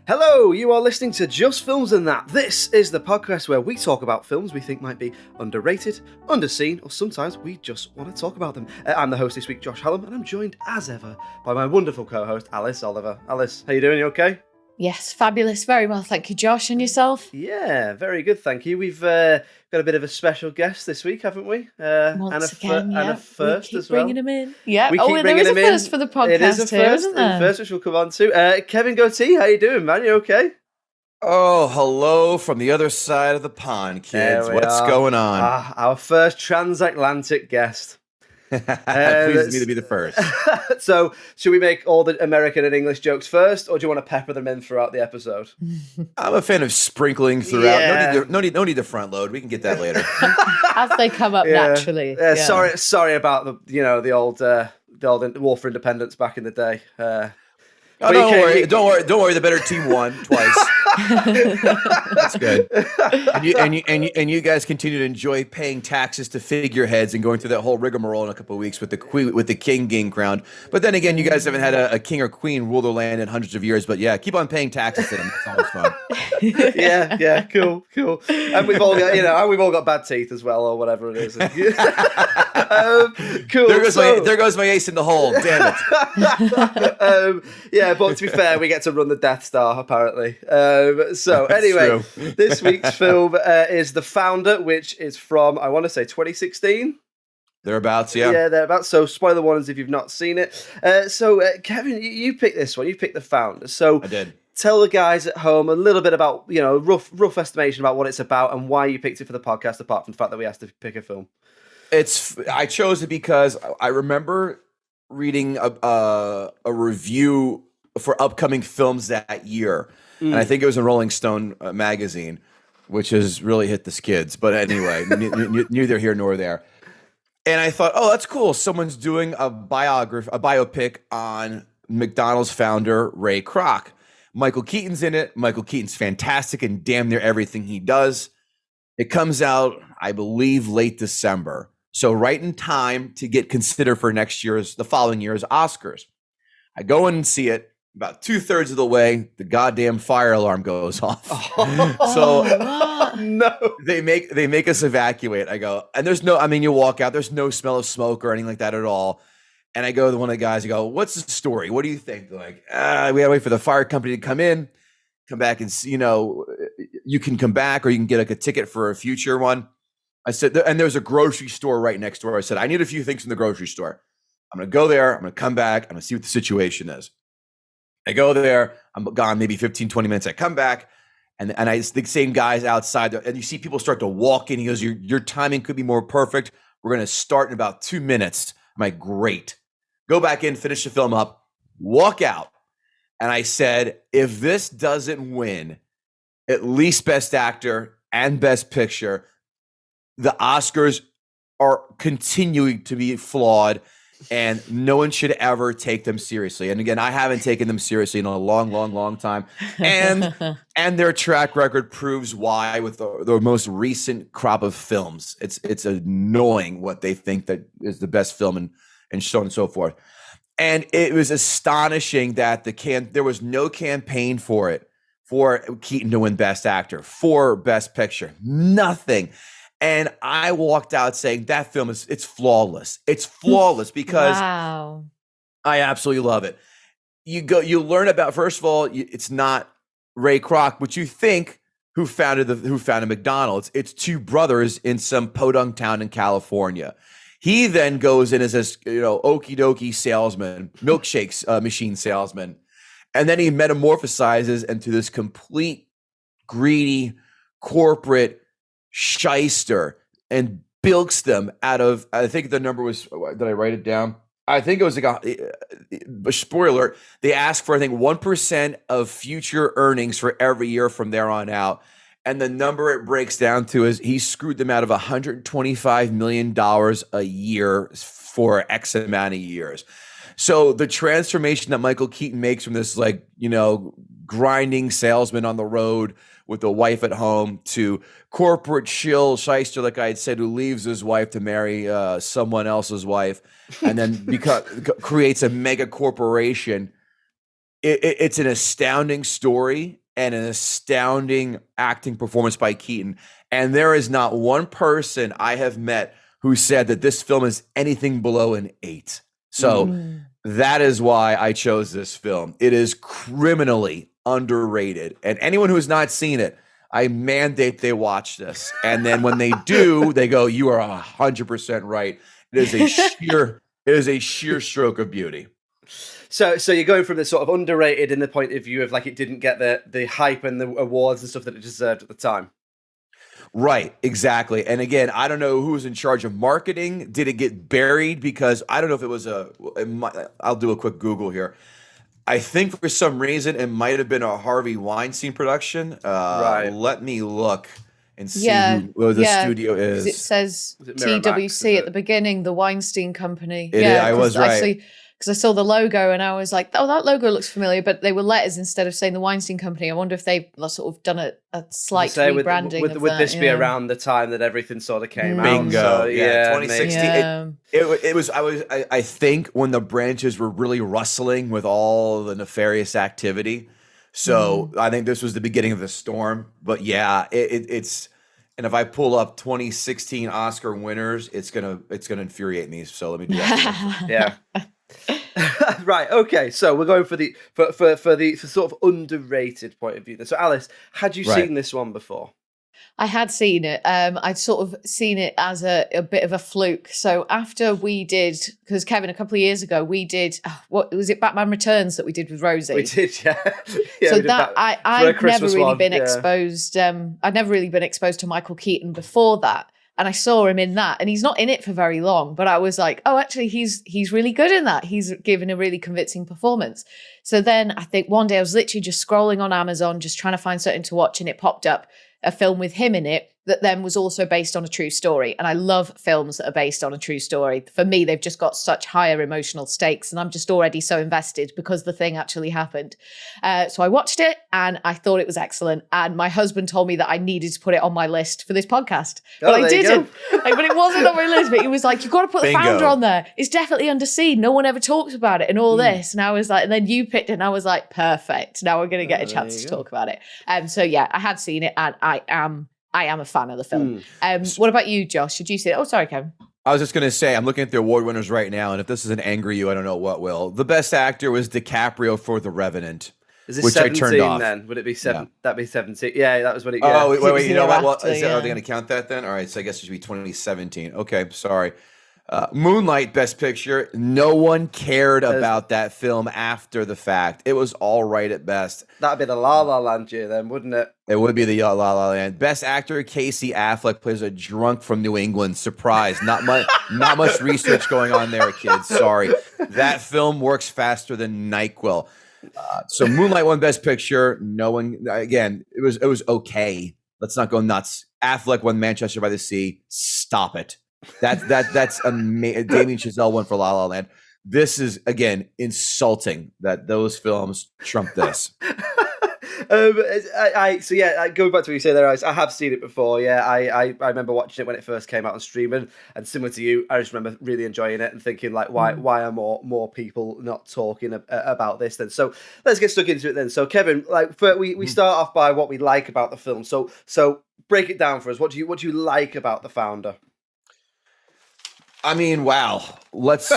Hello, you are listening to Just Films and That. This is the podcast where we talk about films we think might be underrated, underseen, or sometimes we just want to talk about them. I'm the host this week, Josh Hallam, and I'm joined as ever by my wonderful co-host, Alice Oliver. Alice, how you doing? You okay? Yes, fabulous. Very well, thank you, Josh. And yourself? Yeah, very good, thank you. We've got a bit of a special guest this week, haven't we? Once again, and a first as well. Bringing him in. Yeah. There is a first for the podcast. It is a first, first which we'll come on to. Kevin Gootee, how you doing, man? You okay? Oh, hello from the other side of the pond, kids. What's going on? Our first transatlantic guest. Pleased me to be the first. So, should we make all the American and English jokes first, or do you want to pepper them in throughout the episode? I'm a fan of sprinkling throughout. Yeah. No need to front load. We can get that later. As they come up naturally. Sorry about the old War for Independence back in the day. Don't worry. The better team won twice. That's good. And you guys continue to enjoy paying taxes to figureheads and going through that whole rigmarole in a couple of weeks with the king being crowned. But then again, you guys haven't had a king or queen rule the land in hundreds of years. But yeah, keep on paying taxes to them. It's always fun. Yeah, cool. And we've all got bad teeth as well, or whatever it is. Cool. There goes my ace in the hole. Damn it. Yeah, but to be fair, we get to run the Death Star apparently. So anyway, this week's film is The Founder, which is from, I want to say, 2016. Thereabouts, yeah. Yeah, thereabouts. So spoiler warnings if you've not seen it. So Kevin, you picked this one. You picked The Founder. So I did. Tell the guys at home a little bit about, rough estimation about what it's about and why you picked it for the podcast, apart from the fact that we asked to pick a film. I chose it because I remember reading a review for upcoming films that year. And I think it was in Rolling Stone magazine, which has really hit the skids. But anyway, neither here nor there. And I thought, oh, that's cool. Someone's doing a biopic on McDonald's founder, Ray Kroc. Michael Keaton's in it. Michael Keaton's fantastic in damn near everything he does. It comes out, I believe, late December. So right in time to get considered for the following year's Oscars. I go in and see it. About 2/3 of the way, the goddamn fire alarm goes off. No. They make us evacuate. I go, and you walk out, there's no smell of smoke or anything like that at all. And I go to one of the guys, I go, what's the story? What do you think? They're like, we gotta wait for the fire company to come back and see, you can come back or you can get like a ticket for a future one. I said, and there's a grocery store right next door. I said, I need a few things from the grocery store. I'm going to go there. I'm going to come back. I'm going to see what the situation is. I go there. I'm gone maybe 15, 20 minutes. I come back and the same guy's outside and you see people start to walk in. He goes, your timing could be more perfect. We're going to start in about 2 minutes. I'm like, great. Go back in, finish the film up, walk out. And I said, if this doesn't win at least Best Actor and Best Picture, the Oscars are continuing to be flawed and no one should ever take them seriously. And again, I haven't taken them seriously in a long, long, long time. And their track record proves why with the most recent crop of films. It's annoying what they think that is the best film and so on and so forth. And it was astonishing that there was no campaign for Keaton to win Best Actor, for Best Picture, nothing. And I walked out saying that film it's flawless. It's flawless because wow. I absolutely love it. You learn about, first of all, it's not Ray Kroc, which you think who founded McDonald's. It's two brothers in some podunk town in California. He then goes in as this, okie dokie salesman, milkshakes machine salesman. And then he metamorphosizes into this complete greedy corporate shyster and bilks them out of, I think the number was, did I write it down? I think it was a spoiler alert. They ask for, I think, 1% of future earnings for every year from there on out. And the number it breaks down to is he screwed them out of $125 million a year for X amount of years. So the transformation that Michael Keaton makes from this, grinding salesman on the road with a wife at home to corporate shill shyster, like I had said, who leaves his wife to marry someone else's wife and then creates a mega corporation it's an astounding story and an astounding acting performance by Keaton. And there is not one person I have met who said that this film is anything below an 8. So that is why I chose this film. It is criminally underrated. And anyone who has not seen it, I mandate they watch this. And then when they do, they go, you are 100% right. It is a sheer stroke of beauty. So you're going from this sort of underrated in the point of view of like it didn't get the hype and the awards and stuff that it deserved at the time. Right, exactly. And again, I don't know who was in charge of marketing. Did it get buried? Because I don't know if it was I'll do a quick Google here. I think for some reason it might have been a Harvey Weinstein production. Right. Let me look and see who the studio is. It says TWC at the beginning, the Weinstein Company. I was right. Because I saw the logo and I was like, oh, that logo looks familiar, but they were letters instead of saying the Weinstein Company. I wonder if they've sort of done a slight rebranding. Would this be around the time that everything sort of came out? Bingo. So, 2016. Yeah. It was. I think when the branches were really rustling with all the nefarious activity. So I think this was the beginning of the storm. But yeah, it's. And if I pull up 2016 Oscar winners, it's gonna infuriate me. So let me do that. Yeah. Right. Okay. So we're going for the sort of underrated point of view. So Alice, had you seen this one before? I had seen it. I'd sort of seen it as a bit of a fluke. So after we did, because Kevin, a couple of years ago, we did, what was it, Batman Returns that we did with Rosie? We did, yeah. So that, I'd never really been exposed, I'd never really been exposed to Michael Keaton before that. And I saw him in that, and he's not in it for very long, but I was like, oh, actually, he's really good in that. He's given a really convincing performance. So then I think one day I was literally just scrolling on Amazon, just trying to find something to watch, and it popped up a film with him in it that then was also based on a true story. And I love films that are based on a true story. For me, they've just got such higher emotional stakes, and I'm just already so invested because the thing actually happened. So I watched it and I thought it was excellent. And my husband told me that I needed to put it on my list for this podcast. But I didn't. But it wasn't on my list. But he was like, you've got to put the founder on there. It's definitely underseen. No one ever talks about it and all this. And I was like, and then you picked it and I was like, perfect. Now we're going to get a chance to talk about it. So yeah, I had seen it and I am a fan of the film. What about you, Josh? Did you see it? Oh, sorry, Kevin. I was just going to say, I'm looking at the award winners right now, and if this doesn't anger you, I don't know what will. The best actor was DiCaprio for The Revenant. Is this which 17 I turned off. then? Would it be 7? Yeah. That'd be 17. Yeah, that was when it... Oh, wait, you know what? Well, are they going to count that then? All right, so I guess it should be 2017. Okay, sorry. Moonlight, Best Picture. No one cared about that film after the fact. It was all right at best. That'd be the La La Land year then, wouldn't it? It would be the La La Land. Best Actor, Casey Affleck plays a drunk from New England. Surprise. Not much research going on there, kids. Sorry. That film works faster than NyQuil. So Moonlight won Best Picture. No one, again, it was okay. Let's not go nuts. Affleck won Manchester by the Sea. Stop it. That's amazing. Damien Chazelle won for La La Land. This is, again, insulting that those films trump this. Going back to what you say there, I have seen it before. Yeah, I remember watching it when it first came out on streaming, and similar to you, I just remember really enjoying it and thinking like, why are more people not talking about this then? So let's get stuck into it then. So Kevin, like we start off by what we like about the film. So break it down for us. What do you like about The Founder? I mean, wow. Let's.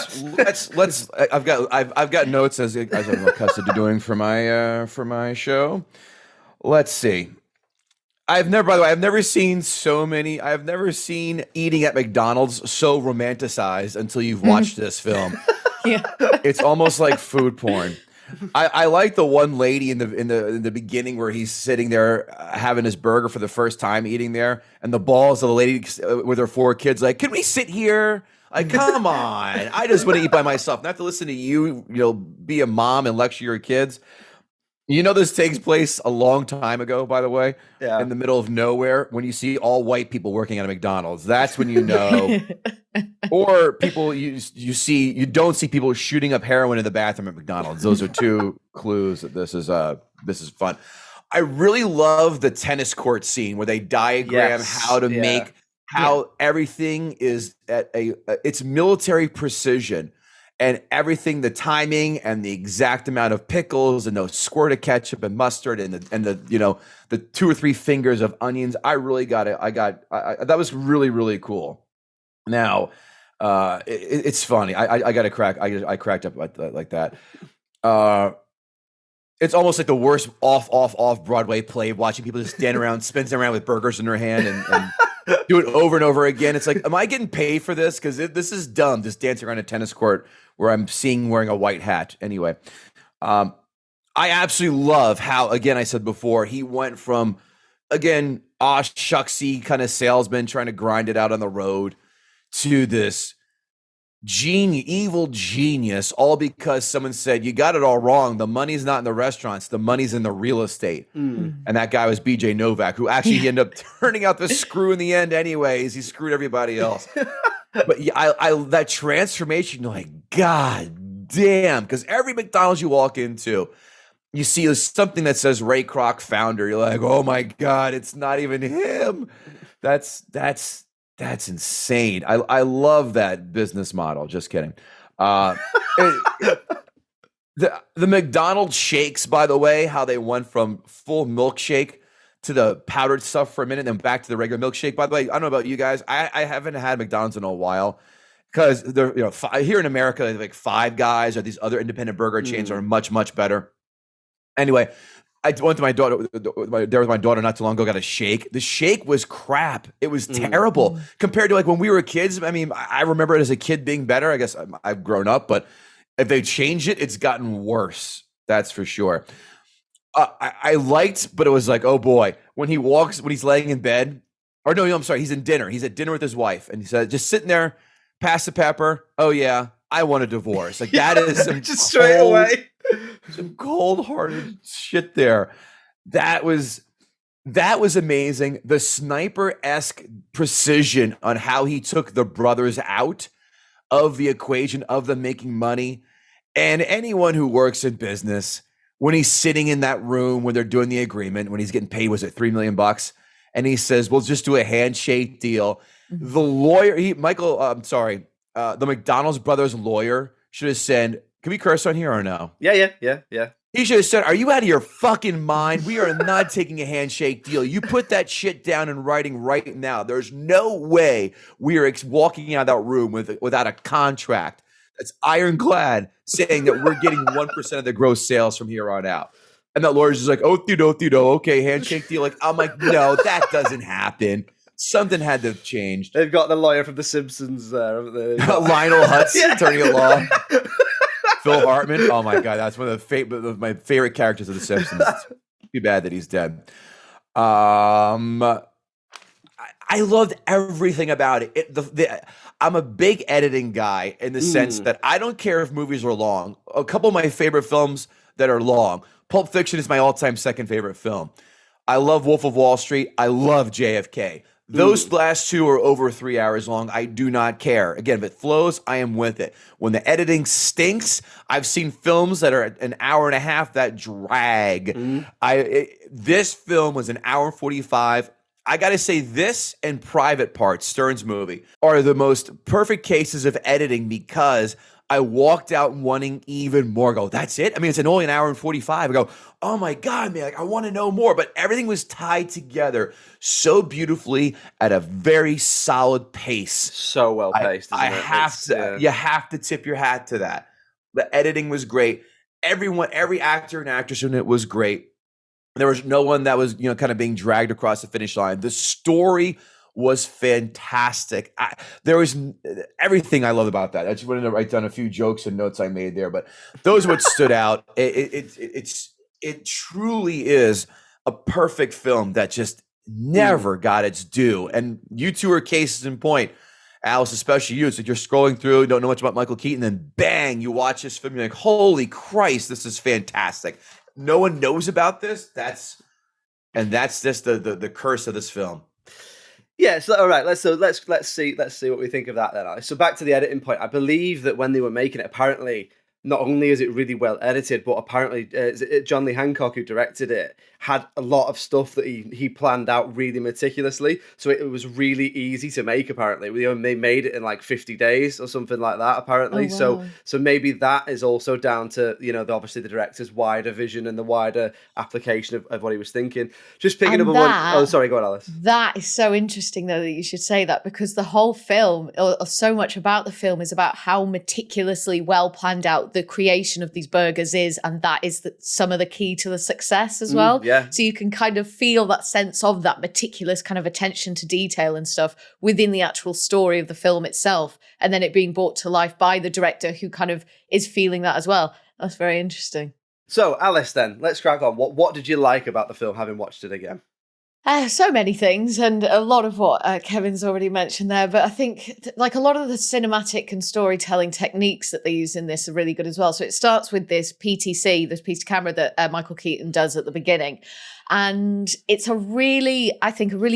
I've got notes as I'm accustomed to doing for my show. Let's see. I've never seen eating at McDonald's so romanticized until you've watched this film. Yeah, it's almost like food porn. I like the one lady in the beginning where he's sitting there having his burger for the first time, eating there, and the balls of the lady with her 4 kids like, can we sit here? Like, come on! I just want to eat by myself, not to listen to you. Be a mom and lecture your kids. This takes place a long time ago, by the way, in the middle of nowhere. When you see all white people working at a McDonald's, that's when you know. Or people you don't see people shooting up heroin in the bathroom at McDonald's. Those are 2 clues that this is fun. I really love the tennis court scene where they diagram how to make everything is at it's military precision. and everything, the timing and the exact amount of pickles and the squirt of ketchup and mustard and the 2 or 3 fingers of onions. I really got it. That was really, really cool. Now, it's funny. I got to crack. I cracked up like that. It's almost like the worst off Broadway play, watching people just stand around, spins around with burgers in their hand and do it over and over again. It's like, am I getting paid for this? Because this is dumb, just dancing around a tennis court where I'm seeing wearing a white hat. Anyway, I absolutely love how, again, I said before, he went from, again, shucksy kind of salesman trying to grind it out on the road to this evil genius, all because someone said, you got it all wrong. The money's not in the restaurants. The money's in the real estate. And that guy was BJ Novak, who actually ended up turning out the screw in the end anyways. He screwed everybody else. But yeah, I that transformation, you're like, God damn. Because every McDonald's you walk into, you see something that says Ray Kroc founder. You're like, oh my God, it's not even him. That's insane. I love that business model. Just kidding. The McDonald's shakes, by the way, how they went from full milkshake to the powdered stuff for a minute, and then back to the regular milkshake. By the way, I don't know about you guys. I haven't had McDonald's in a while because they're here in America, like Five Guys or these other independent burger chains are much, much better. Anyway, I went to my daughter with my daughter not too long ago, got a shake. The shake was crap. It was terrible compared to like when we were kids. I mean, I remember it as a kid being better. I guess I've grown up, but if they changed it, it's gotten worse. That's for sure. I liked, but it was like, oh boy, when he's laying in bed, or no, I'm sorry, he's in dinner. He's at dinner with his wife, and he said, just sitting there, pass the pepper. Oh yeah, I want a divorce. Like that is some just straight away. Some cold-hearted shit there. That was amazing. The sniper-esque precision on how he took the brothers out of the equation of them making money. And anyone who works in business, when he's sitting in that room when they're doing the agreement, when he's getting paid, was it $3 million? And he says, we'll just do a handshake deal. The lawyer, the McDonald's brothers lawyer should have said, can we curse on here or no? Yeah. He should have said, are you out of your fucking mind? We are not taking a handshake deal. You put that shit down in writing right now. There's no way we are walking out of that room without a contract that's ironclad saying that we're getting 1% of the gross sales from here on out. And that lawyer's just like, okay, handshake deal. Like, I'm like, no, that doesn't happen. Something had to have changed. They've got the lawyer from The Simpsons there, haven't they? Lionel Hutz, attorney at law. Phil Hartman. Oh my God, that's one of my favorite characters of The Simpsons. Too bad that he's dead. I loved everything about it. I'm a big editing guy in the sense that I don't care if movies are long. A couple of my favorite films that are long. Pulp Fiction is my all-time second favorite film. I love Wolf of Wall Street. I love JFK. Those last two are over 3 hours long. I do not care. Again, if it flows, I am with it. When the editing stinks, I've seen films that are an hour and a half that drag. This film was an hour and 45. I got to say, this and Private Parts, Stern's movie, are the most perfect cases of editing because I walked out wanting even more. I go, that's it? I mean, it's only an hour and 45. I go, oh my God, man, like, I want to know more. But everything was tied together so beautifully at a very solid pace. So well paced. You have to tip your hat to that. The editing was great. Every actor and actress in it was great. There was no one that was, kind of being dragged across the finish line. The story was fantastic. There was everything I loved about that. I just wanted to write down a few jokes and notes I made there, but those are what stood out. It truly is a perfect film that just never got its due. And you two are cases in point. Alice, especially you. It's like you're scrolling through, don't know much about Michael Keaton, then bang, you watch this film, you're like, holy Christ, this is fantastic. No one knows about this. That's just the curse of this film. Yeah, so all right, let's see what we think of that then. So back to the editing point. I believe that when they were making it, apparently not only is it really well edited, but apparently John Lee Hancock, who directed it, had a lot of stuff that he planned out really meticulously. So it was really easy to make, apparently. They made it in like 50 days or something like that, apparently. Oh, wow. So maybe that is also down to, obviously the director's wider vision and the wider application of what he was thinking. Just picking up on one. Oh, sorry, go on, Alice. That is so interesting, though, that you should say that, because the whole film, or so much about the film, is about how meticulously well planned out the creation of these burgers is, and that is some of the key to the success as well. Yeah. So you can kind of feel that sense of that meticulous kind of attention to detail and stuff within the actual story of the film itself, and then it being brought to life by the director who kind of is feeling that as well. That's very interesting. So, Alice, then, let's crack on. What did you like about the film, having watched it again? So many things, and a lot of what Kevin's already mentioned there. But I think like a lot of the cinematic and storytelling techniques that they use in this are really good as well. So it starts with this PTC, this piece of camera that Michael Keaton does at the beginning. And it's a really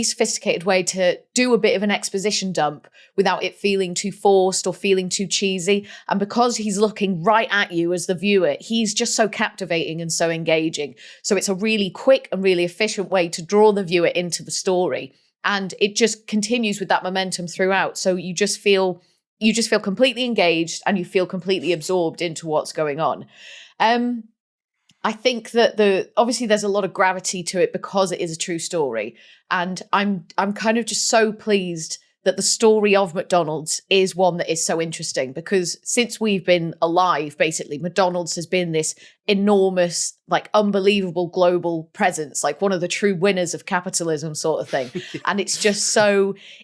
sophisticated way to do a bit of an exposition dump without it feeling too forced or feeling too cheesy. And because he's looking right at you as the viewer, he's just so captivating and so engaging. So it's a really quick and really efficient way to draw the viewer into the story. And it just continues with that momentum throughout. So you just feel completely engaged and you feel completely absorbed into what's going on. I think that obviously there's a lot of gravity to it because it is a true story. And I'm kind of just so pleased that the story of McDonald's is one that is so interesting, because since we've been alive, basically, McDonald's has been this enormous, like unbelievable global presence, like one of the true winners of capitalism sort of thing. And it's just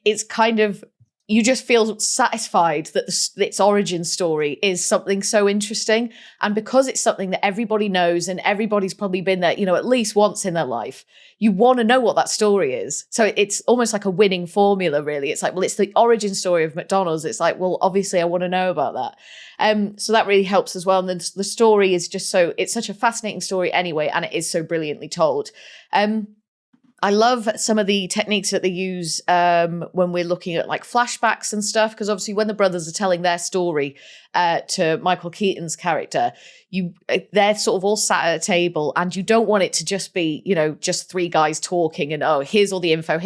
it's kind of, you just feel satisfied that its origin story is something so interesting. And because it's something that everybody knows and everybody's probably been there, at least once in their life, you want to know what that story is. So it's almost like a winning formula, really. It's like, well, it's the origin story of McDonald's. It's like, well, obviously I want to know about that. So that really helps as well. And then the story is just it's such a fascinating story anyway, and it is so brilliantly told. I love some of the techniques that they use when we're looking at like flashbacks and stuff, because obviously when the brothers are telling their story to Michael Keaton's character, they're sort of all sat at a table, and you don't want it to just be, just three guys talking and, oh, here's all the info,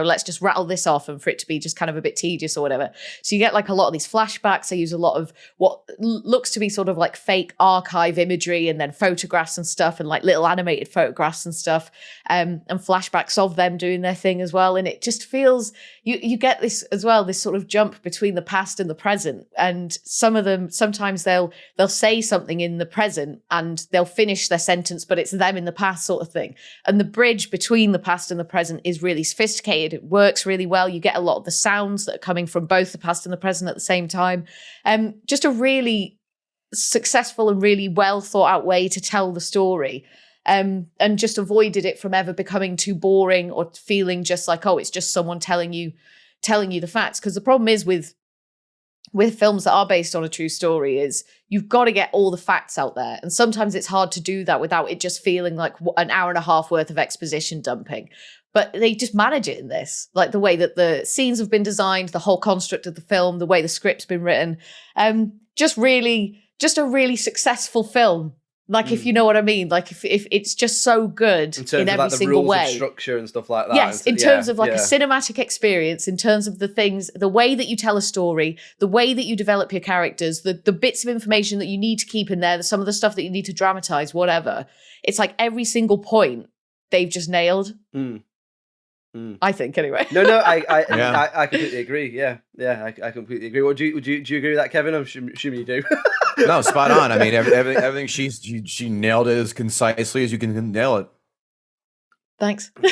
let's just rattle this off, and for it to be just kind of a bit tedious or whatever. So you get like a lot of these flashbacks. They use a lot of what looks to be sort of like fake archive imagery, and then photographs and stuff, and like little animated photographs and stuff, and flashbacks of them doing their thing as well. And it just feels, you get this as well, this sort of jump between the past and the present. And some of them, sometimes they'll say something in the present and they'll finish their sentence, but it's them in the past sort of thing. And the bridge between the past and the present is really sophisticated. It works really well. You get a lot of the sounds that are coming from both the past and the present at the same time. Just a really successful and really well thought out way to tell the story. And just avoided it from ever becoming too boring or feeling just like, oh, it's just someone telling you the facts. Because the problem is with films that are based on a true story is you've got to get all the facts out there. And sometimes it's hard to do that without it just feeling like an hour and a half worth of exposition dumping. But they just manage it in this, like the way that the scenes have been designed, the whole construct of the film, the way the script's been written. Just a really successful film. Like, if you know what I mean, like if it's just so good in every single way. Of structure and stuff like that. Yes, in terms of like a cinematic experience, in terms of the things, the way that you tell a story, the way that you develop your characters, the bits of information that you need to keep in there, some of the stuff that you need to dramatize, whatever. It's like every single point they've just nailed. I think, anyway. No, I completely agree. Yeah, I completely agree. Well, do you agree with that, Kevin? I'm assuming you do. No, spot on. I mean, everything she nailed it as concisely as you can nail it. Thanks. I'm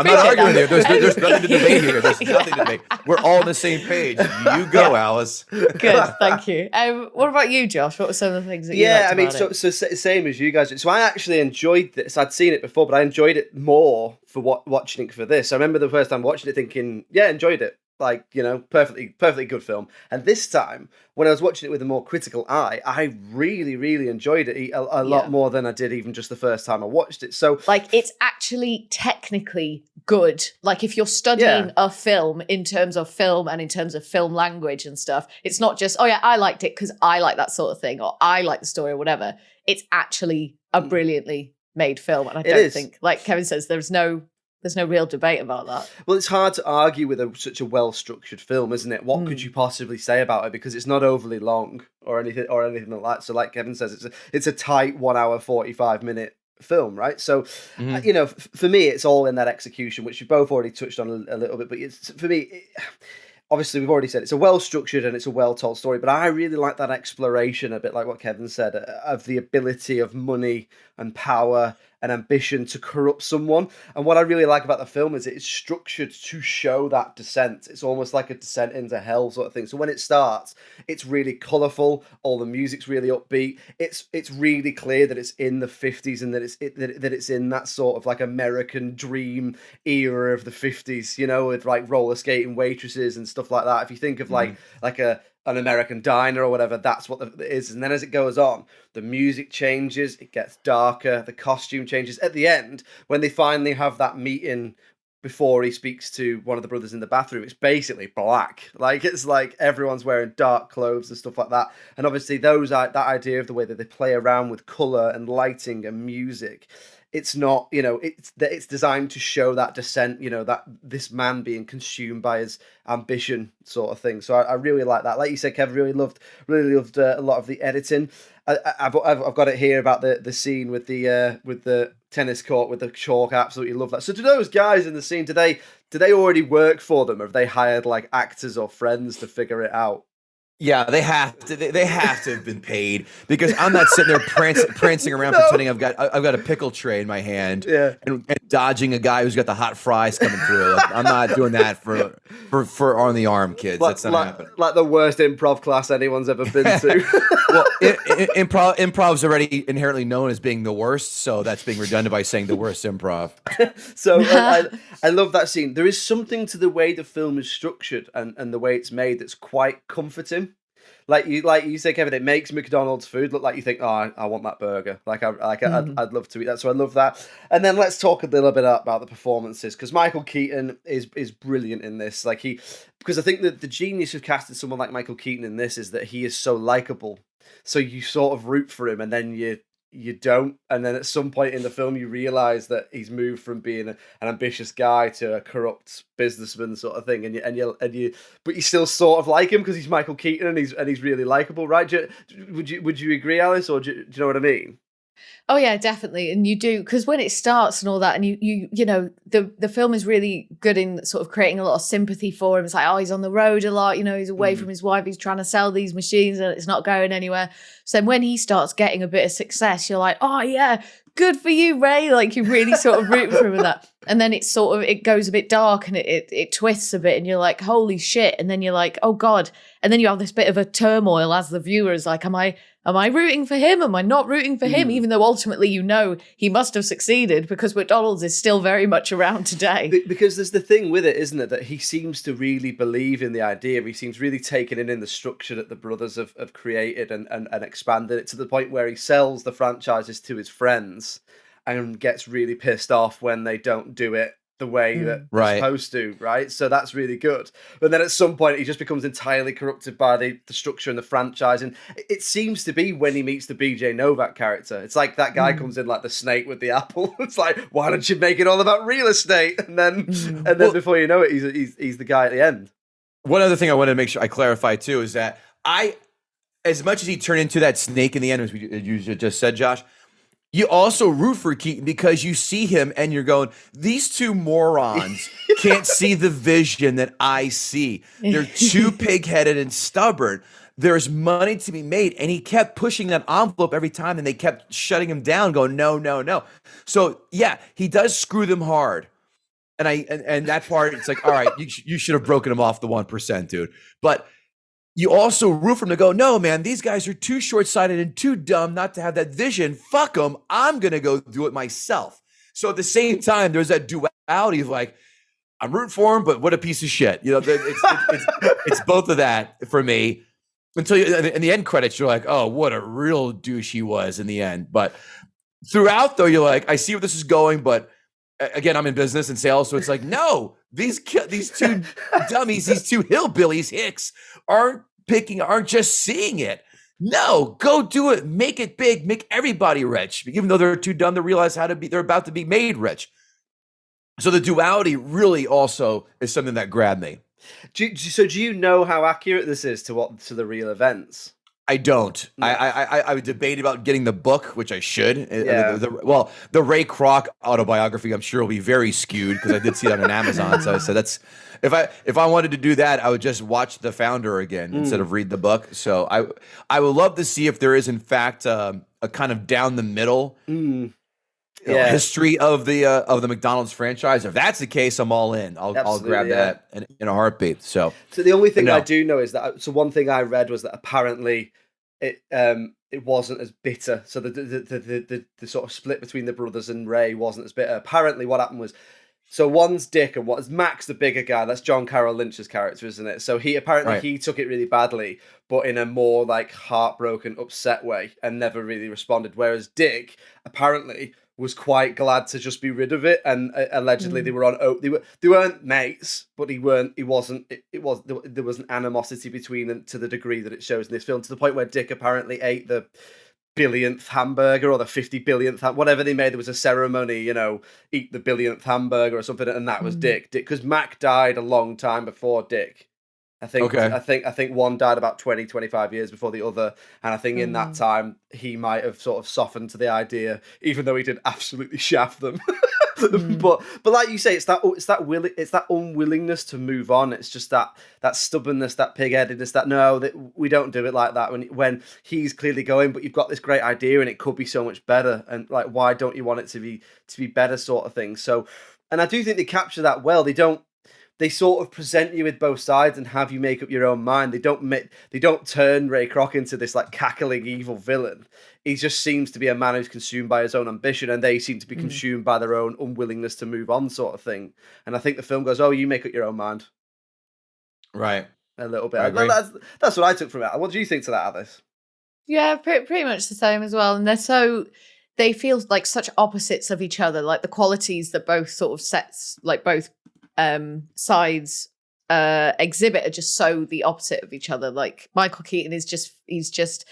not arguing with you. There's nothing to debate here. There's nothing to debate. We're all on the same page. You go, Alice. Good, thank you. What about you, Josh? What were some of the things that you liked about it? So same as you guys. So I actually enjoyed this. I'd seen it before, but I enjoyed it more for watching it for this. I remember the first time watching it thinking, yeah, enjoyed it. like, you know, perfectly good film. And this time, when I was watching it with a more critical eye, I really, really enjoyed it a lot more than I did even just the first time I watched it. So, like, it's actually technically good. Like, if you're studying a film in terms of film and in terms of film language and stuff, it's not just, oh yeah, I liked it because I like that sort of thing, or I like the story or whatever. It's actually a brilliantly made film. And I don't think, like Kevin says, there's no real debate about that. Well, it's hard to argue with such a well-structured film, isn't it? What could you possibly say about it? Because it's not overly long or anything like that. So, like Kevin says, it's a tight 1 hour 45-minute film, right? So, you know, for me, it's all in that execution, which you both already touched on a little bit. But for me, obviously, we've already said it's a well-structured and it's a well-told story. But I really like that exploration, a bit like what Kevin said, of the ability of money and power and ambition to corrupt someone. And what I really like about the film is it's structured to show that descent. It's almost like a descent into hell sort of thing. So when it starts, it's really colourful. All the music's really upbeat. It's really clear that it's in the 50s and that it's in that sort of like American dream era of the 50s, you know, with like roller skating waitresses and stuff like that. If you think of like an American diner or whatever, that's what it is. And then as it goes on, the music changes, it gets darker, the costume changes. At the end, when they finally have that meeting before he speaks to one of the brothers in the bathroom, it's basically black. Like, it's like everyone's wearing dark clothes and stuff like that. And obviously that idea of the way that they play around with colour and lighting and music, it's not, you know, it's designed to show that descent, you know, that this man being consumed by his ambition sort of thing. So I really like that. Like you said, Kev, really loved a lot of the editing. I've got it here about the scene with the tennis court with the chalk. I absolutely love that. So do those guys in the scene, do they already work for them, or have they hired like actors or friends to figure it out? Yeah, they have to. They have to have been paid, because I'm not sitting there prancing around pretending I've got a pickle tray in my hand and dodging a guy who's got the hot fries coming through. I'm not doing that for on the arm, kids. That's not happening. Like the worst improv class anyone's ever been to. Well, improv's already inherently known as being the worst, so that's being redundant by saying the worst improv. So I love that scene. There is something to the way the film is structured and the way it's made that's quite comforting. Like you say, Kevin, it makes McDonald's food look like you think, oh, I want that burger. I'd love to eat that. So I love that. And then let's talk a little bit about the performances, because Michael Keaton is brilliant in this. Because I think that the genius of casting someone like Michael Keaton in this is that he is so likable. So you sort of root for him, and then you don't, and then at some point in the film you realize that he's moved from being an ambitious guy to a corrupt businessman sort of thing, but you still sort of like him because he's Michael Keaton and he's really likable, right? Would you agree, Alice, or do you know what I mean? Oh yeah, definitely. And you do, because when it starts and all that, and you know, the film is really good in sort of creating a lot of sympathy for him. It's like, oh, he's on the road a lot, you know, he's away from his wife, he's trying to sell these machines and it's not going anywhere. So then when he starts getting a bit of success, you're like, oh yeah, good for you, Ray. Like, you really sort of root for him with that. And then it goes a bit dark and it twists a bit, and you're like, holy shit. And then you're like, oh God. And then you have this bit of a turmoil as the viewer is like, am I rooting for him? Am I not rooting for him? Even though ultimately, you know, he must have succeeded, because McDonald's is still very much around today. Because there's the thing with it, isn't it, that he seems to really believe in the idea. He seems really taken in the structure that the brothers have created and expanded it to the point where he sells the franchises to his friends and gets really pissed off when they don't do it the way that they're supposed to, right? So that's really good. But then at some point, he just becomes entirely corrupted by the structure and the franchise. And it seems to be when he meets the BJ Novak character. It's like that guy comes in like the snake with the apple. It's like, why don't you make it all about real estate? And then before you know it, he's the guy at the end. One other thing I wanted to make sure I clarify too is that as much as he turned into that snake in the end, as you just said, Josh, you also root for Keaton because you see him and you're going, these two morons can't see the vision that I see. They're too pig-headed and stubborn. There's money to be made. And he kept pushing that envelope every time, and they kept shutting him down, going, no, no, no. So yeah, he does screw them hard. And that part, it's like, all right, you should have broken him off the 1%, dude. But you also root for him to go, no, man, these guys are too short-sighted and too dumb not to have that vision. Fuck them. I'm going to go do it myself. So at the same time, there's that duality of like, I'm rooting for him, but what a piece of shit. You know, it's both of that for me. Until in the end credits, you're like, oh, what a real douche he was in the end. But throughout, though, you're like, I see where this is going, but again, I'm in business and sales, so it's like, no, these two dummies, these two hillbillies, hicks, aren't just seeing it. No, go do it, make it big, make everybody rich, even though they're too dumb to realize they're about to be made rich. So the duality really also is something that grabbed me. Do you know how accurate this is to the real events? I don't. No. I would debate about getting the book, which I should. Yeah. The Ray Kroc autobiography, I'm sure will be very skewed because I did see that on Amazon. So I said if I wanted to do that, I would just watch The Founder again instead of read the book. So I would love to see if there is in fact a kind of down the middle. History of the McDonald's franchise. If that's the case, I'm all in. I'll grab that in a heartbeat. So the only thing I do know is that one thing I read was that apparently it wasn't as bitter. So the sort of split between the brothers and Ray wasn't as bitter. Apparently, what happened was, so one's Dick and one's Max, the bigger guy. That's John Carroll Lynch's character, isn't it? So he took it really badly, but in a more like heartbroken, upset way, and never really responded. Whereas Dick apparently was quite glad to just be rid of it, and allegedly they weren't mates, but there was an animosity between them to the degree that it shows in this film, to the point where Dick apparently ate the billionth hamburger or the 50 billionth, whatever they made. There was a ceremony, eat the billionth hamburger or something, and that was Dick, because Mac died a long time before Dick. I think one died about 20, 25 years before the other, and I think in that time he might have sort of softened to the idea, even though he did absolutely shaft them. But like you say, it's that unwillingness to move on. It's just that stubbornness, that pig-headedness, that we don't do it like that. When he's clearly going, but you've got this great idea and it could be so much better, and like, why don't you want it to be better, sort of thing. So, and I do think they capture that well. They sort of present you with both sides and have you make up your own mind. They don't turn Ray Kroc into this like cackling evil villain. He just seems to be a man who's consumed by his own ambition, and they seem to be consumed by their own unwillingness to move on, sort of thing. And I think the film goes, "Oh, you make up your own mind." Right. A little bit. That's what I took from it. What do you think to that, Alice? Yeah, pretty much the same as well. And they feel like such opposites of each other. Like the qualities that both sort of sets, like both sides exhibit, are just so the opposite of each other. Like Michael Keaton is just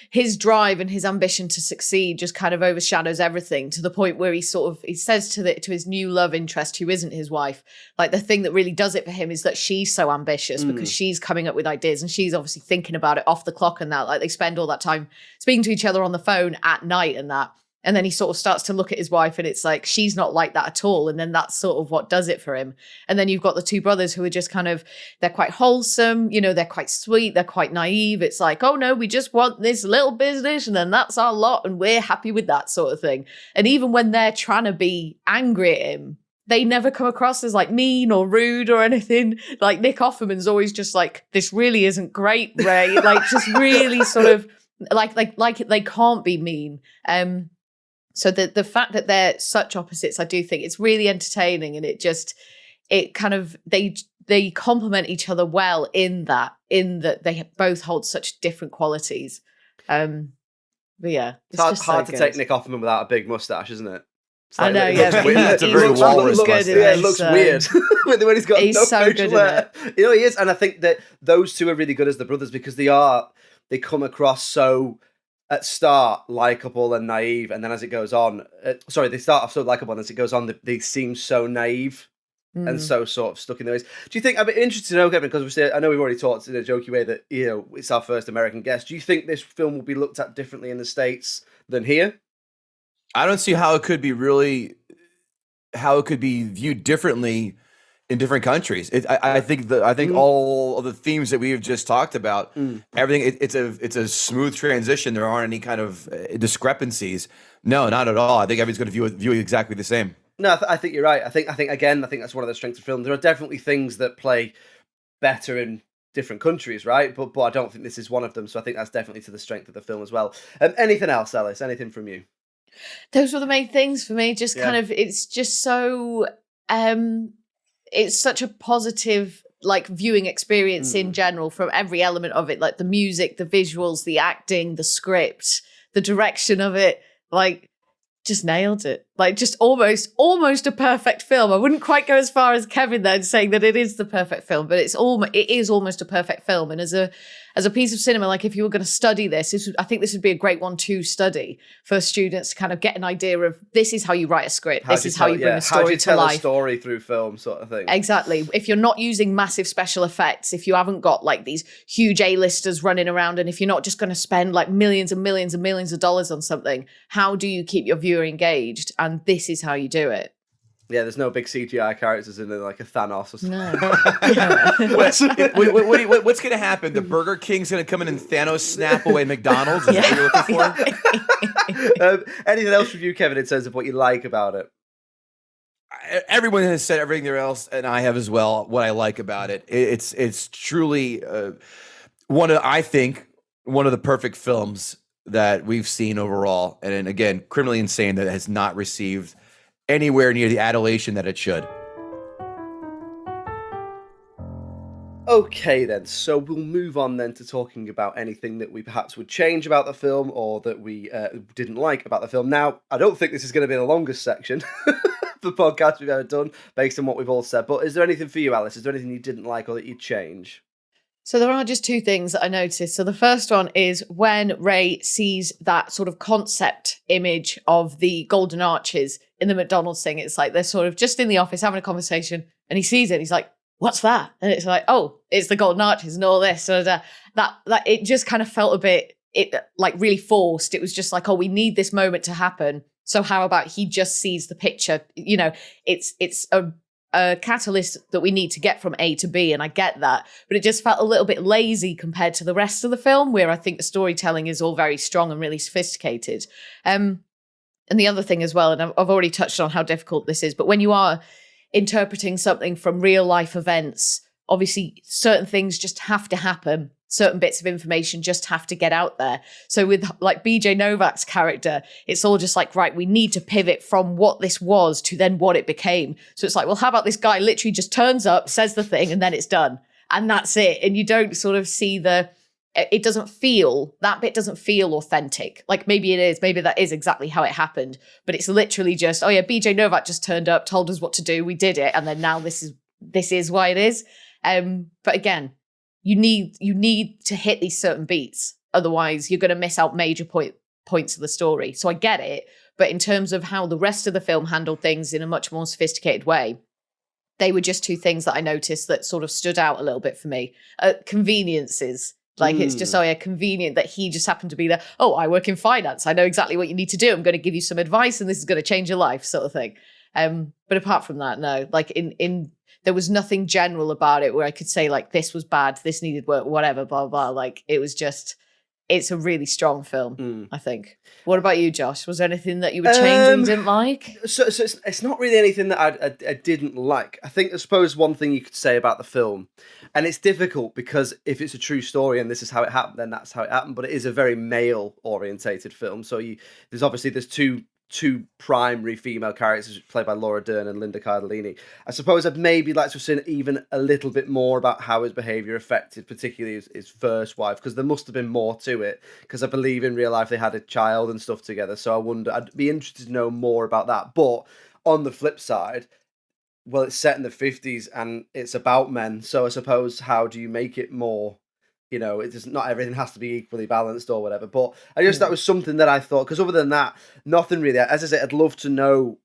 his drive and his ambition to succeed just kind of overshadows everything, to the point where he says to his new love interest, who isn't his wife, like the thing that really does it for him is that she's so ambitious because she's coming up with ideas and she's obviously thinking about it off the clock, and that like they spend all that time speaking to each other on the phone at night and that. And then he sort of starts to look at his wife and it's like, she's not like that at all. And then that's sort of what does it for him. And then you've got the two brothers who are just kind of, they're quite wholesome, they're quite sweet, they're quite naive. It's like, oh no, we just want this little business and then that's our lot and we're happy with that, sort of thing. And even when they're trying to be angry at him, they never come across as like mean or rude or anything. Like Nick Offerman's always just like, this really isn't great, Ray. Like just really sort of like they can't be mean. So the fact that they're such opposites, I do think it's really entertaining, and it kind of they complement each other well in that they both hold such different qualities. But yeah, it's hard to take Nick Offerman without a big mustache, isn't it? I know, yeah. It looks weird when he's got he's no so good at it. He is, and I think that those two are really good as the brothers because they come across so, at start, likable and naive, and then as it goes on, they start off so likable, and as it goes on, they seem so naive and so sort of stuck in their ways. Do you think, I'd be interested to know, Kevin, because I know we've already talked in a jokey way that, it's our first American guest. Do you think this film will be looked at differently in the States than here? I don't see how it could be viewed differently in different countries. I think all of the themes that we have just talked about, everything, it's a smooth transition. There aren't any kind of discrepancies. No, not at all. I think everyone's going to view it exactly the same. No, I think you're right. I think that's one of the strengths of film. There are definitely things that play better in different countries, right? But I don't think this is one of them. So I think that's definitely to the strength of the film as well. Anything else, Alice? Anything from you? Those were the main things for me. Just kind of, it's just so. it's such a positive like viewing experience in general from every element of it, like the music, the visuals, the acting, the script, the direction of it, like just nailed it. Like just almost a perfect film. I wouldn't quite go as far as Kevin then saying that it is the perfect film, but it is almost a perfect film. And as a piece of cinema, like if you were going to study I think this would be a great one to study for students to kind of get an idea of this is how you write a script. This is how you bring a story to life. How do you tell a story through film sort of thing? Exactly. If you're not using massive special effects, if you haven't got like these huge A-listers running around, and if you're not just going to spend like millions and millions and millions of dollars on something, how do you keep your viewer engaged? And this is how you do it. Yeah, there's no big CGI characters in there like a Thanos or something. No. What's going to happen? The Burger King's going to come in and Thanos snap away McDonald's? Is that what you're looking for? Anything else from you, Kevin, in terms of what you like about it? Everyone has said everything there else, and I have as well, what I like about it. It's truly I think, one of the perfect films that we've seen overall. And again, Criminally Insane that has not received anywhere near the adulation that it should. Okay then, so we'll move on then to talking about anything that we perhaps would change about the film or that we didn't like about the film. Now, I don't think this is going to be the longest section of the podcast we've ever done based on what we've all said, but is there anything for you, Alice? Is there anything you didn't like or that you'd change? So there are just two things that I noticed. So the first one is when Ray sees that sort of concept image of the golden arches in the McDonald's thing. It's like they're sort of just in the office having a conversation and he sees it. He's like, what's that? And it's like, oh, it's the golden arches and all this. So that it just kind of felt a bit like really forced. It was just like, oh, we need this moment to happen. So how about he just sees the picture? You know, it's a catalyst that we need to get from A to B, and I get that, but it just felt a little bit lazy compared to the rest of the film, where I think the storytelling is all very strong and really sophisticated. And the other thing as well, and I've already touched on how difficult this is, but when you are interpreting something from real life events, obviously certain things just have to happen. Certain bits of information just have to get out there. So with like BJ Novak's character, it's all just like, right, we need to pivot from what this was to then what it became. So it's like, well, how about this guy literally just turns up, says the thing, and then it's done. And that's it. And you don't sort of see that bit doesn't feel authentic. Like maybe it is, maybe that is exactly how it happened. But it's literally just, oh yeah, BJ Novak just turned up, told us what to do, we did it. And then now this is why it is. But again, you need to hit these certain beats. Otherwise, you're going to miss out major points of the story. So I get it. But in terms of how the rest of the film handled things in a much more sophisticated way, they were just two things that I noticed that sort of stood out a little bit for me. Conveniences. Like it's just, oh yeah, convenient that he just happened to be there. Oh, I work in finance. I know exactly what you need to do. I'm going to give you some advice and this is going to change your life sort of thing. But apart from that, no, like there was nothing general about it where I could say like, this was bad, this needed work, whatever, blah, blah, blah. Like it was just, it's a really strong film, I think. What about you, Josh? Was there anything that you would change and didn't like? So it's not really anything that I didn't like. I think, I suppose one thing you could say about the film, and it's difficult because if it's a true story and this is how it happened, then that's how it happened. But it is a very male-orientated film. So there's two primary female characters played by Laura Dern and Linda Cardellini. I suppose I'd maybe like to have seen even a little bit more about how his behaviour affected, particularly his first wife, because there must have been more to it, because I believe in real life they had a child and stuff together. So I'd be interested to know more about that. But on the flip side, well, it's set in the 50s and it's about men. So I suppose how do you make it more... You know, it doesn't. Not everything has to be equally balanced or whatever. But that was something that I thought, because other than that, nothing really. As I said, I'd love to know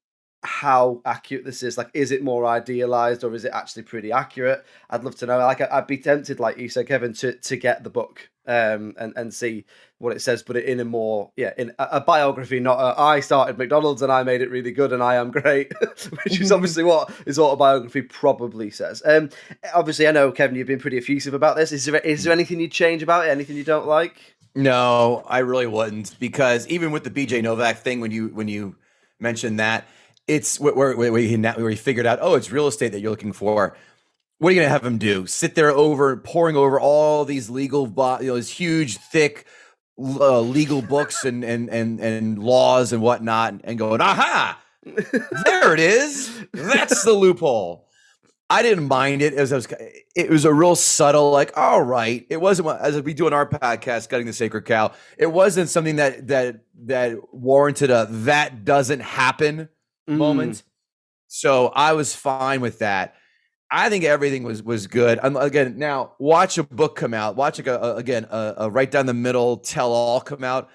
how accurate this is. Like, is it more idealized or is it actually pretty accurate? I'd love to know. Like, I'd be tempted, like you said, Kevin, to get the book and see what it says, but in a more, in a biography, not I started McDonald's and I made it really good and I am great, which is obviously what his autobiography probably says. Obviously, I know, Kevin, you've been pretty effusive about this. Is there anything you'd change about it? Anything you don't like? No, I really wouldn't, because even with the BJ Novak thing, when you mentioned that, it's where he figured out, oh, it's real estate that you're looking for. What are you going to have him do? Sit there poring over all these legal, these huge, thick legal books and laws and whatnot, and going, aha, there it is. That's the loophole. I didn't mind it. It was a real subtle, like, all right. It wasn't, as we do on our podcast, Gutting the Sacred Cow. It wasn't something that warranted a "that doesn't happen" moment. So I was fine with that. I think everything was good. Again, now watch a book come out. Watch a right down the middle tell all come out,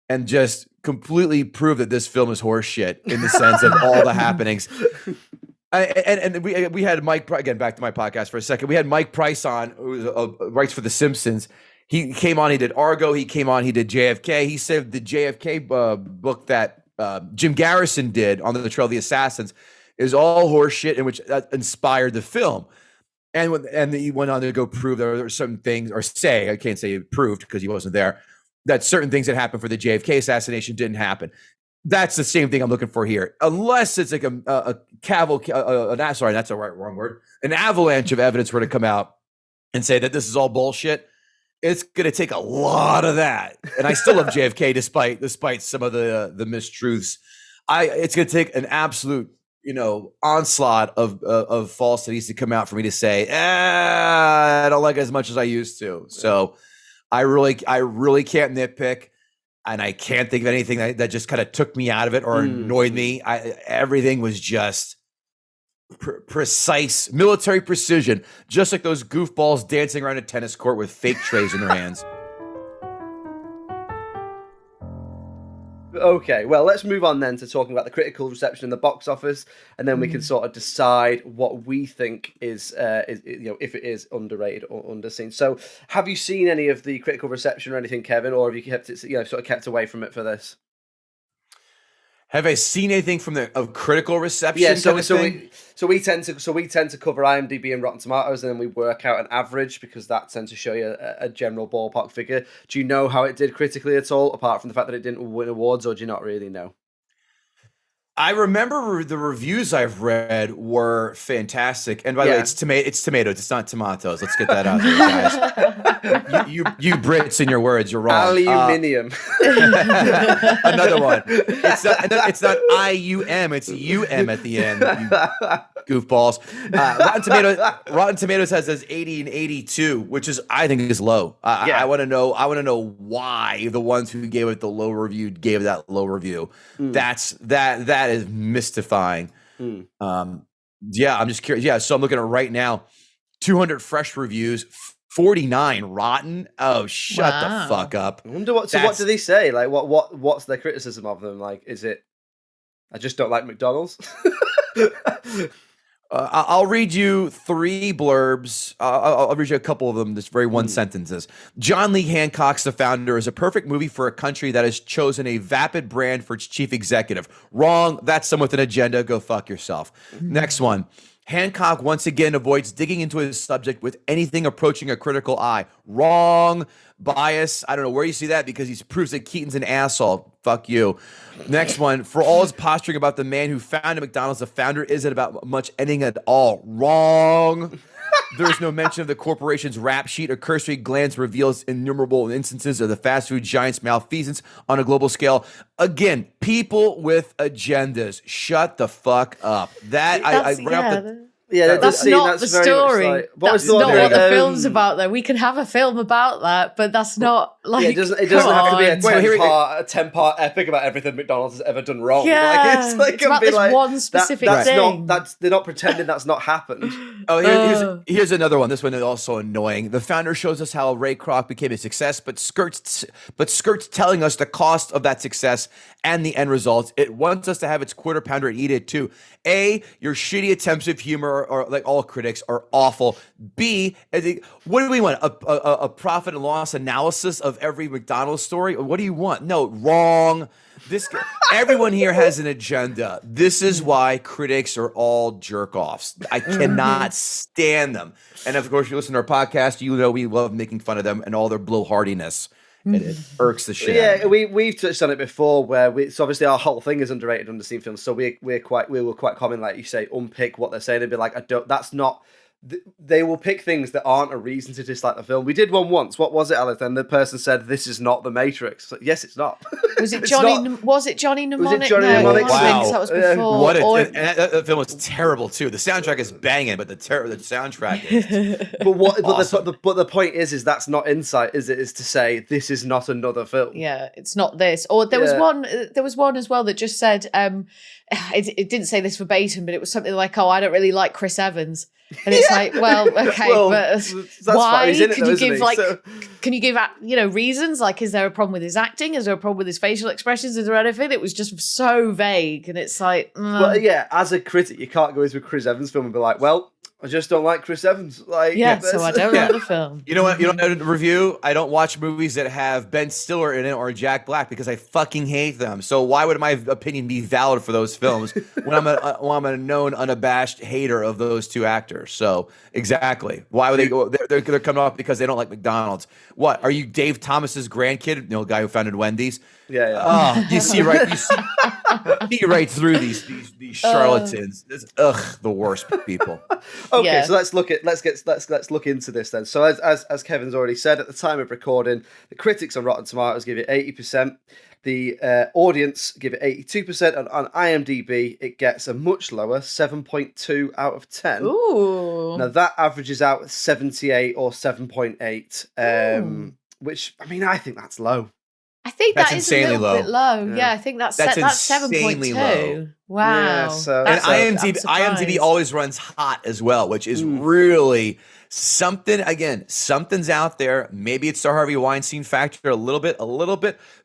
and just completely prove that this film is horseshit in the sense of all the happenings. And we had Mike, again, back to my podcast for a second. We had Mike Price on, who writes for The Simpsons. He came on, he did Argo. He came on, he did JFK. He said the JFK book that Jim Garrison did on the Trail of the Assassins is all horseshit, in which that inspired the film. And he went on to go prove there were certain things, or say, I can't say he proved because he wasn't there, that certain things that happened for the JFK assassination didn't happen. That's the same thing I'm looking for here. Unless it's like an avalanche of evidence were to come out and say that this is all bullshit, it's going to take a lot of that. And I still love JFK despite some of the mistruths. It's going to take an absolute, onslaught of falsities to come out for me to say, I don't like it as much as I used to. So I really can't nitpick. And I can't think of anything that just kind of took me out of it or annoyed me. Everything was just precise, military precision, just like those goofballs dancing around a tennis court with fake trays in their hands. Okay, well, let's move on then to talking about the critical reception in the box office, and then we can sort of decide what we think is if it is underrated or underseen. So, have you seen any of the critical reception or anything, Kevin, or have you kept it, kept away from it for this? Have I seen anything from of critical reception? Yeah, so we tend to cover IMDb and Rotten Tomatoes, and then we work out an average because that tends to show you a general ballpark figure. Do you know how it did critically at all, apart from the fact that it didn't win awards, or do you not really know? I remember the reviews I've read were fantastic. And by the way, it's tomatoes. It's not tomatoes. Let's get that out there, guys. you Brits and your words, you're wrong. Aluminium. Another one. It's not IUM. It's UM at the end. You goofballs. Rotten Tomatoes has as 80 and 82, which I think is low. I want to know why the ones who gave it the low review gave that low review. That is mystifying. I'm just curious. Yeah, so I'm looking at it right now. 200 fresh reviews, 49 rotten. Oh, shut the fuck up. I wonder what do they say? Like, what's their criticism of them? Like, is it, I just don't like McDonald's? I'll read you 3 blurbs. I'll read you a couple of them. Just very one sentences. John Lee Hancock's The Founder is a perfect movie for a country that has chosen a vapid brand for its chief executive. Wrong. That's someone with an agenda. Go fuck yourself. Next one. Hancock once again avoids digging into his subject with anything approaching a critical eye. Wrong. Bias. I don't know where you see that because he proves that Keaton's an asshole. Fuck you. Next one. For all his posturing about the man who founded McDonald's, The Founder isn't about much anything at all. Wrong. There's no mention of the corporation's rap sheet. A cursory glance reveals innumerable instances of the fast food giant's malfeasance on a global scale. Again, people with agendas. Shut the fuck up. That's not the story. That's not what the film's about, though. We can have a film about that, but that's not like. It doesn't have to be a 10-part epic about everything McDonald's has ever done wrong. Yeah, it's about this one specific thing. They're not pretending that's not happened. Oh, here's another one. This one is also annoying. The Founder shows us how Ray Kroc became a success, but skirts telling us the cost of that success and the end results. It wants us to have its quarter pounder and eat it too. A, your shitty attempts of humor, or like all critics, are awful. B, what do we want? A profit and loss analysis of every McDonald's story? What do you want? No, wrong. Everyone here has an agenda. This is why critics are all jerk-offs. I cannot stand them. And of course, you listen to our podcast, you know we love making fun of them and all their blowhardiness. It irks the shit out of me. We've touched on it before, so obviously our whole thing is underrated, underseen films. So we were quite common, like you say, unpick what they're saying and be like, that's not they will pick things that aren't a reason to dislike the film. We did one once. What was it, Alex? And the person said, "This is not the Matrix." Like, yes, it's not. Was it Johnny? Was it Johnny Mnemonic? Was it Johnny Mnemonic? Wow, that was before. That film was terrible too. The soundtrack is banging, but the soundtrack is. But the point is that's not insight, is it? Is to say this is not another film. Yeah, it's not this. Or there was one. There was one as well that just said, it didn't say this verbatim, but it was something like, "Oh, I don't really like Chris Evans." And it's like, well, okay, but why? Can you give reasons? Like, is there a problem with his acting? Is there a problem with his facial expressions? Is there anything? It was just so vague, and it's like, well, yeah. As a critic, you can't go into a Chris Evans film and be like, well, I just don't like Chris Evans. Like, so I don't like the film. You know what? You don't know the review. I don't watch movies that have Ben Stiller in it or Jack Black because I fucking hate them. So why would my opinion be valid for those films when I'm a known unabashed hater of those two actors? So exactly, why would they go? They're coming off because they don't like McDonald's. What are you, Dave Thomas's grandkid? The guy who founded Wendy's. Yeah. Oh, you see right through these charlatans. The worst people. Okay, so let's look into this then. So as Kevin's already said, at the time of recording, the critics on Rotten Tomatoes give it 80%. The audience give it 82%, and on IMDb it gets a much lower 7.2 out of 10. Ooh. Now that averages out at 78 or 7.8, which I think that's low. I think that's that is insanely a little bit low. Yeah, I think that's 7.2. Wow. Yeah, and IMDb always runs hot as well, which is really something. Again, something's out there. Maybe it's the Harvey Weinstein factor a little bit.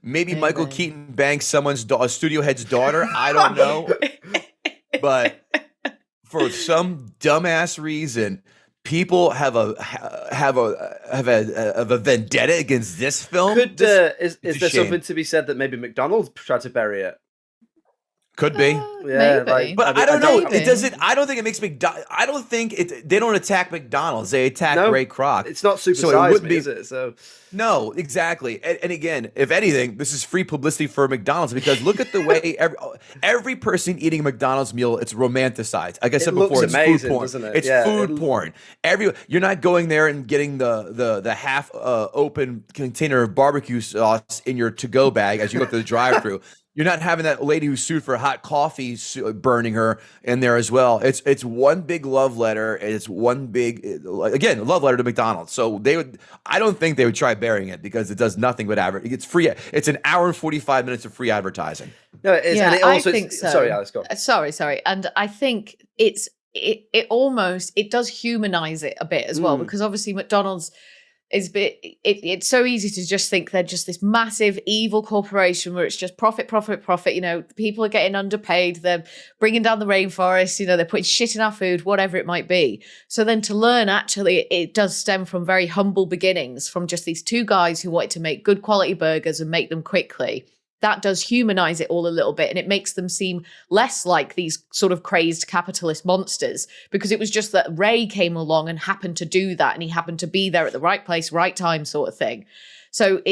Maybe Michael Keaton bangs someone's studio head's daughter. I don't know. But for some dumbass reason, people have a vendetta against this film. Is there something to be said that maybe McDonald's tried to bury it? Could be, maybe. But I don't know. It doesn't. I don't think it makes McDonald's. I don't think it. They don't attack McDonald's. They attack Ray Kroc. It's not super size, is it? So no, exactly. And again, if anything, this is free publicity for McDonald's because look at the way every person eating a McDonald's meal, it's romanticized. Like I said before, it's amazing, food porn. Doesn't it? It's food porn. You're not going there and getting the half open container of barbecue sauce in your to-go bag as you go through the drive-thru. You're not having that lady who sued for hot coffee burning her in there as well. It's one big love letter. It's one big, again, love letter to McDonald's. So I don't think they would try burying it because it does nothing but advertise. It's free. It's an hour and 45 minutes of free advertising. No, it is. Yeah, and it also, I think so. Sorry, Alice, go on. Sorry. And I think it does humanize it a bit as well because obviously McDonald's it's so easy to just think they're just this massive evil corporation where it's just profit. People are getting underpaid, they're bringing down the rainforest, they're putting shit in our food, whatever it might be. So then to learn actually it does stem from very humble beginnings, from just these two guys who wanted to make good quality burgers and make them quickly. That does humanize it all a little bit, and it makes them seem less like these sort of crazed capitalist monsters, because it was just that Ray came along and happened to do that, and he happened to be there at the right place, right time sort of thing. So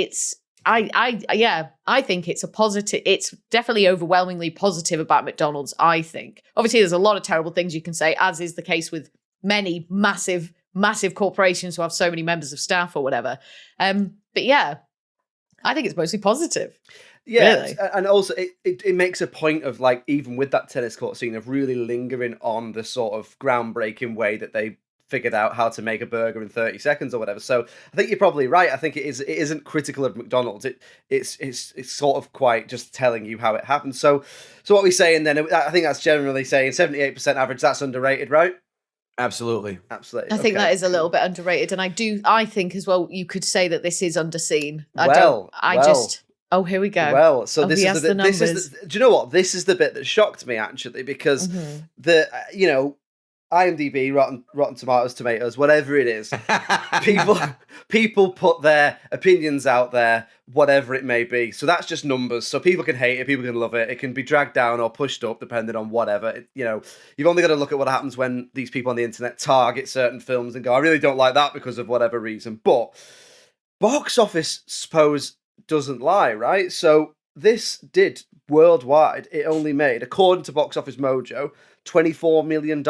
I think it's a positive. It's definitely overwhelmingly positive about McDonald's, I think. Obviously, there's a lot of terrible things you can say, as is the case with many massive corporations who have so many members of staff or whatever. But yeah, I think it's mostly positive. Yeah, really. And also it makes a point of, like, even with that tennis court scene, of really lingering on the sort of groundbreaking way that they figured out how to make a burger in 30 seconds or whatever. So I think you're probably right. I think it isn't critical of McDonald's. It's sort of quite just telling you how it happened. So what we're saying then, I think that's generally saying 78% average. That's underrated, right? Absolutely. I think that is a little bit underrated, and I think as well you could say that this is underseen. Oh, here we go. Well, so do you know what? This is the bit that shocked me, actually, because IMDb, Rotten Tomatoes, whatever it is, people put their opinions out there, whatever it may be. So that's just numbers. So people can hate it, people can love it. It can be dragged down or pushed up depending on whatever. You've only got to look at what happens when these people on the internet target certain films and go, I really don't like that because of whatever reason. But box office, suppose, doesn't lie, right? So this did worldwide. It only made, according to Box Office Mojo, $24 million.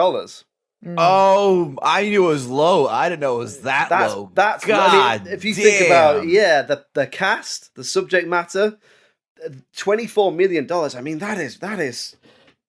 Oh, I knew it was low. I didn't know it was that low. That's God. I mean, if you think about the cast, the subject matter, $24 million. I mean, that is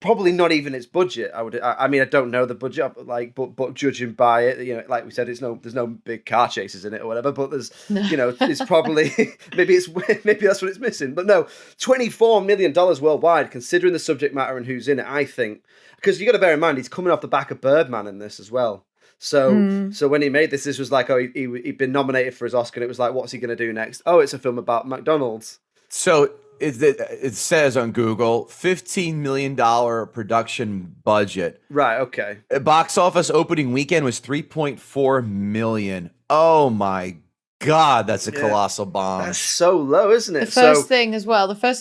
probably not even its budget. I mean, I don't know the budget, but judging by it, like we said, there's no big car chases in it or whatever. But there's, it's probably maybe that's what it's missing. But no, $24 million worldwide, considering the subject matter and who's in it. I think because you got to bear in mind he's coming off the back of Birdman in this as well. So when he made this was like, he'd been nominated for his Oscar, and it was like, what's he going to do next? Oh, it's a film about McDonald's. So it says on Google, $15 million production budget. Right, okay. Box office opening weekend was $3.4 million. Oh my God, that's a colossal bomb. That's so low, isn't it? The first thing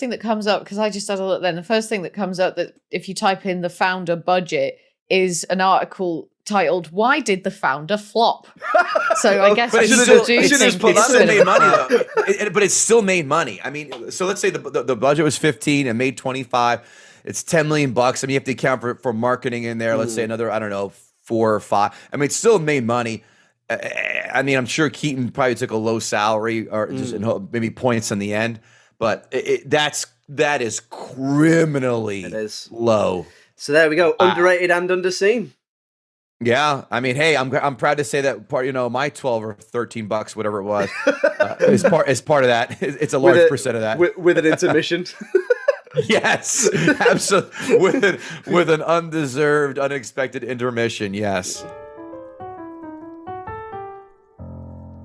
that comes up, because I just had a look then, the first thing that comes up that if you type in the founder budget is an article titled "Why Did the Founder Flop?" So I guess it still made money, but it still made money. I mean, so let's say the budget was 15 and made 25. It's $10 million. I mean, you have to account for marketing in there. Let's say another, I don't know, 4 or 5. I mean, it still made money. I mean, I'm sure Keaton probably took a low salary or just maybe points in the end, but that is criminally low. So there we go, underrated and underseen. Yeah, I mean, hey, I'm proud to say that part. My $12 or $13, whatever it was, is part of that. It's a large percent of that with an intermission. Yes, absolutely. With an undeserved, unexpected intermission. Yes.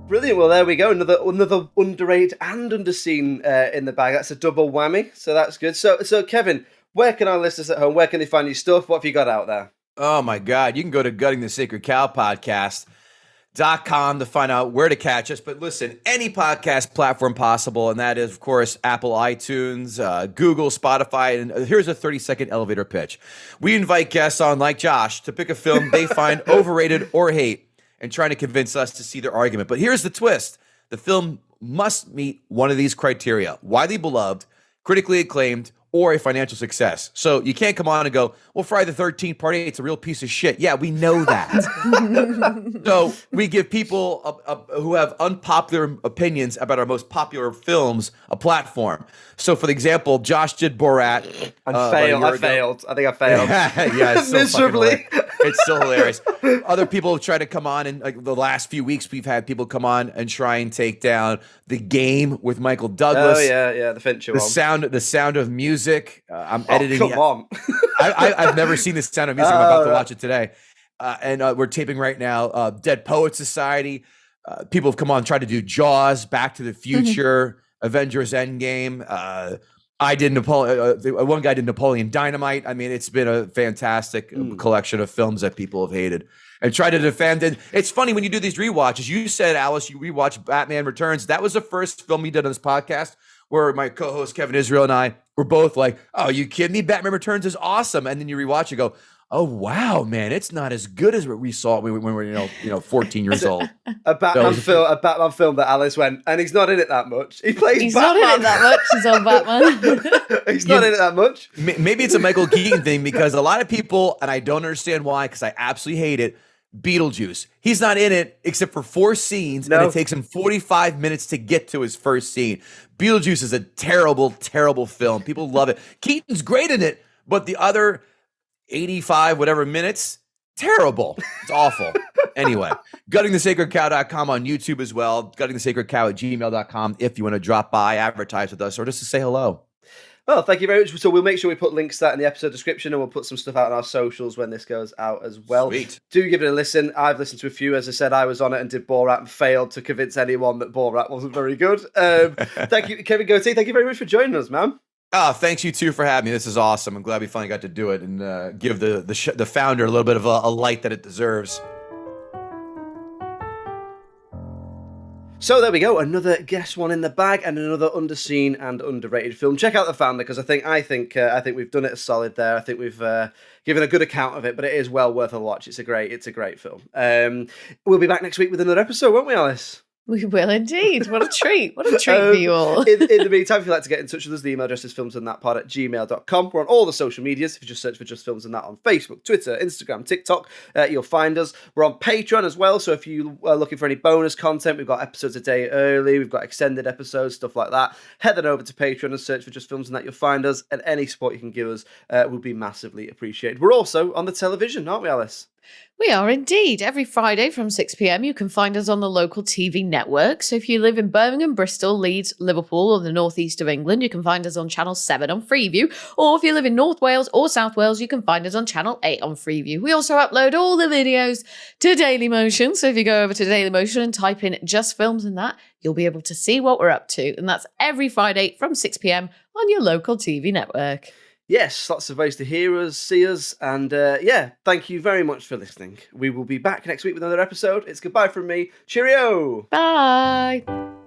Brilliant. Well, there we go. Another underrated and underseen in the bag. That's a double whammy. So that's good. So Kevin, where can our listeners at home? Where can they find your stuff? What have you got out there? Oh my God. You can go to Gutting the Sacred Cow podcast.com to find out where to catch us. But listen, any podcast platform possible, and that is, of course, Apple, iTunes, Google, Spotify. And here's a 30-second elevator pitch. We invite guests on, like Josh, to pick a film they find overrated or hate and trying to convince us to see their argument. But here's the twist. The film must meet one of these criteria: widely beloved, critically acclaimed, or a financial success. So you can't come on and go, well, Friday the 13th Part 8, it's a real piece of shit. Yeah, we know that. So we give people who have unpopular opinions about our most popular films a platform. So for example, Josh did Borat. I failed. I think I failed. Yeah, it's miserably. It's still hilarious. Other people have tried to come on, and like the last few weeks, we've had people come on and try and take down The Game with Michael Douglas. Oh yeah, the Fincher one. The Sound of Music. I'm editing. Come on. I've never seen The Sound of Music. I'm about to watch it today, and we're taping right now. Dead Poets Society. People have come on and tried to do Jaws, Back to the Future, Avengers Endgame. I did one guy did Napoleon Dynamite. I mean, it's been a fantastic collection of films that people have hated and try to defend. And it's funny when you do these rewatches. You said, Alice, you rewatched Batman Returns. That was the first film we did on this podcast where my co-host Kevin Israel and I were both like, "Oh, you kidding me? Batman Returns is awesome." And then you rewatch, you go, "Oh wow, man, it's not as good as what we saw when we were 14 years old." A Batman film that Alice went, and he's not in it that much. He's Batman. Not in it that much. He's on Batman. He's not in it that much. Maybe it's a Michael Keaton thing because a lot of people, and I don't understand why, because I absolutely hate it. Beetlejuice. He's not in it except for 4 scenes, and it takes him 45 minutes to get to his first scene. Beetlejuice is a terrible, terrible film. People love it. Keaton's great in it, but the other 85 whatever minutes, terrible. It's awful. Anyway, guttingthesacredcow.com on YouTube as well. Guttingthesacredcow@gmail.com if you want to drop by, advertise with us, or just to say hello. Well, thank you very much. So we'll make sure we put links to that in the episode description, and we'll put some stuff out on our socials when this goes out as well. Sweet. Do give it a listen. I've listened to a few. As I said, I was on it and did Borat and failed to convince anyone that Borat wasn't very good. Thank you, Kevin Gootee. Thank you very much for joining us, man. Oh, thanks you too for having me. This is awesome. I'm glad we finally got to do it and give the founder a little bit of a light that it deserves. So there we go, another guest one in the bag and another underseen and underrated film. Check out The Founder because I think we've done it solid there. I think we've given a good account of it, but it is well worth a watch. It's a great film. We'll be back next week with another episode, won't we, Alice? We will indeed. What a treat. What a treat for you all. In the meantime, if you'd like to get in touch with us, the email address is filmsandthatpod@gmail.com. We're on all the social medias. If you just search for Just Films and That on Facebook, Twitter, Instagram, TikTok, you'll find us. We're on Patreon as well, so if you are looking for any bonus content, we've got episodes a day early, we've got extended episodes, stuff like that. Head on over to Patreon and search for Just Films and That. You'll find us, and any support you can give us will be massively appreciated. We're also on the television, aren't we, Alice? We are indeed. Every Friday from 6 p.m, you can find us on the local TV network. So if you live in Birmingham, Bristol, Leeds, Liverpool, or the northeast of England, you can find us on Channel 7 on Freeview. Or if you live in North Wales or South Wales, you can find us on Channel 8 on Freeview. We also upload all the videos to Dailymotion. So if you go over to Dailymotion and type in Just Films and That, you'll be able to see what we're up to. And that's every Friday from 6 p.m. on your local TV network. Yes, lots of ways to hear us, see us, and thank you very much for listening. We will be back next week with another episode. It's goodbye from me. Cheerio! Bye!